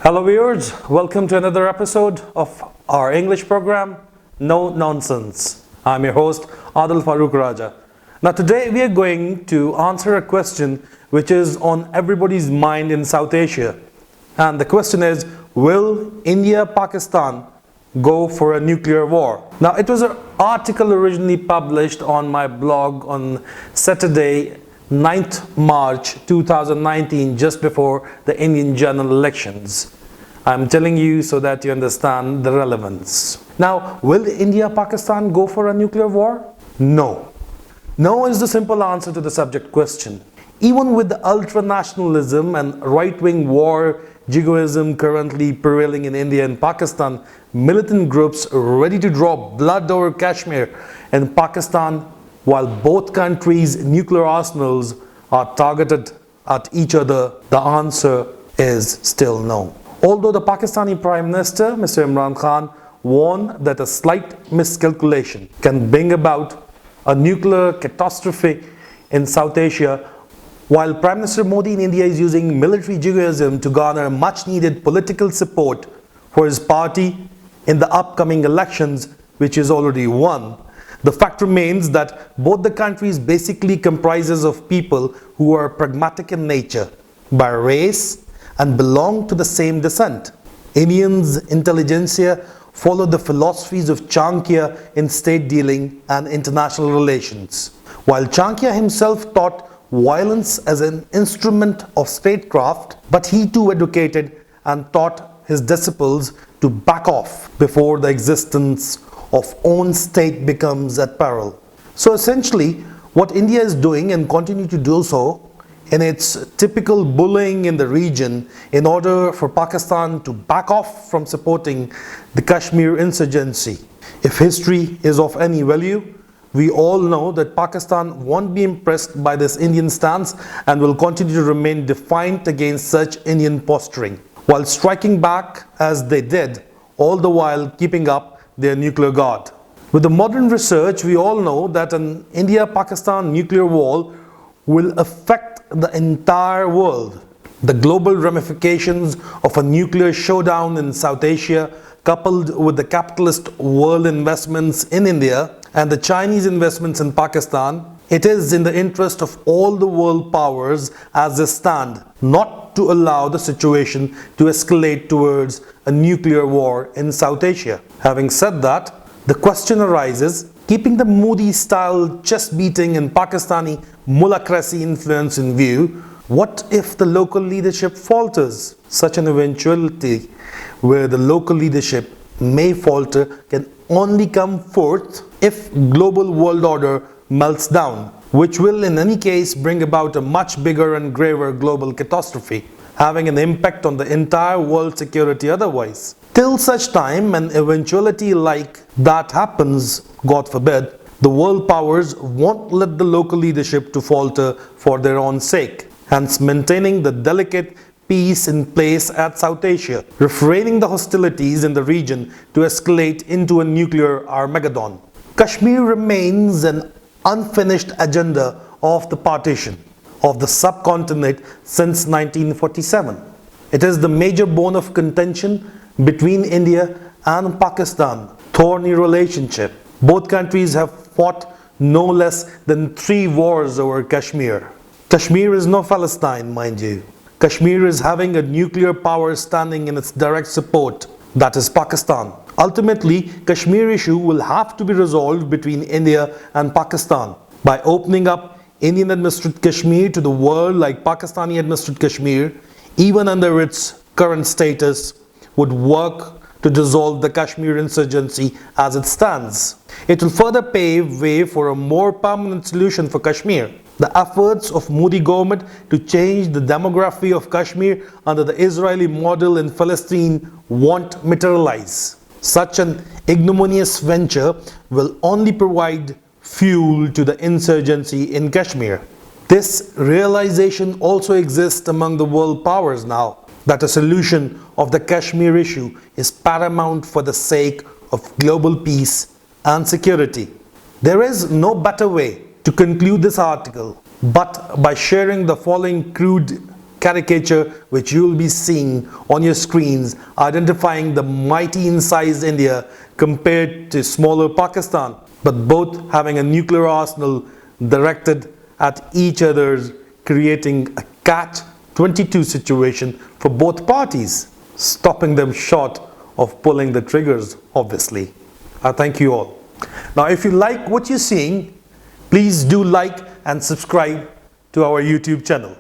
Hello viewers, welcome to another episode of our English program, No Nonsense. I'm your host, Adil Farooq Raja. Now today we are going to answer a question which is on everybody's mind in South Asia. And the question is, will India-Pakistan go for a nuclear war? Now it was an article originally published on my blog on Saturday, 9th March 2019, just before the Indian general elections. I'm telling you so that you understand the relevance. Now, will India-Pakistan go for a nuclear war? No. No is the simple answer to the subject question. Even with the ultra-nationalism and right-wing war jingoism currently prevailing in India and Pakistan, militant groups ready to draw blood over Kashmir and Pakistan, while both countries' nuclear arsenals are targeted at each other, the answer is still no. Although the Pakistani Prime Minister, Mr. Imran Khan, warned that a slight miscalculation can bring about a nuclear catastrophe in South Asia, while Prime Minister Modi in India is using military jingoism to garner much needed political support for his party in the upcoming elections, which is already won, the fact remains that both the countries basically comprises of people who are pragmatic in nature, by race, and belong to the same descent. Indians' intelligentsia follow the philosophies of Chanakya in state dealing and international relations. While Chanakya himself taught violence as an instrument of statecraft, but he too advocated and taught his disciples to back off before the existence of own state becomes at peril. So essentially, what India is doing and continue to do so in its typical bullying in the region in order for Pakistan to back off from supporting the Kashmir insurgency. If history is of any value, we all know that Pakistan won't be impressed by this Indian stance and will continue to remain defiant against such Indian posturing, while striking back as they did, all the while keeping up their nuclear guard. With the modern research, we all know that an India-Pakistan nuclear war will affect the entire world. The global ramifications of a nuclear showdown in South Asia, coupled with the capitalist world investments in India and the Chinese investments in Pakistan, it is in the interest of all the world powers as they stand not to allow the situation to escalate towards a nuclear war in South Asia. Having said that, the question arises, keeping the Modi-style chest beating and Pakistani mullahcracy influence in view, what if the local leadership falters? Such an eventuality where the local leadership may falter can only come forth if global world order melts down, which will in any case bring about a much bigger and graver global catastrophe, having an impact on the entire world security otherwise. Till such time an eventuality like that happens, God forbid, the world powers won't let the local leadership to falter for their own sake, hence maintaining the delicate peace in place at South Asia, refraining the hostilities in the region to escalate into a nuclear Armageddon. Kashmir remains an unfinished agenda of the partition of the subcontinent since 1947. It is the major bone of contention between India and Pakistan, thorny relationship. Both countries have fought no less than 3 wars over Kashmir. Kashmir is no Palestine, mind you. Kashmir is having a nuclear power standing in its direct support, that is Pakistan. Ultimately, Kashmir issue will have to be resolved between India and Pakistan by opening up Indian administered Kashmir to the world like Pakistani administered Kashmir, even under its current status, would work to dissolve the Kashmir insurgency as it stands. It will further pave way for a more permanent solution for Kashmir. The efforts of Modi government to change the demography of Kashmir under the Israeli model in Palestine won't materialize. Such an ignominious venture will only provide fuel to the insurgency in Kashmir. This realization also exists among the world powers now, that a solution of the Kashmir issue is paramount for the sake of global peace and security. There is no better way to conclude this article but by sharing the following crude caricature which you will be seeing on your screens, identifying the mighty in size India compared to smaller Pakistan, but both having a nuclear arsenal directed at each other's, creating a catch-22 situation for both parties, stopping them short of pulling the triggers, obviously. I thank you all. Now, if you like what you're seeing, please do like and subscribe to our YouTube channel.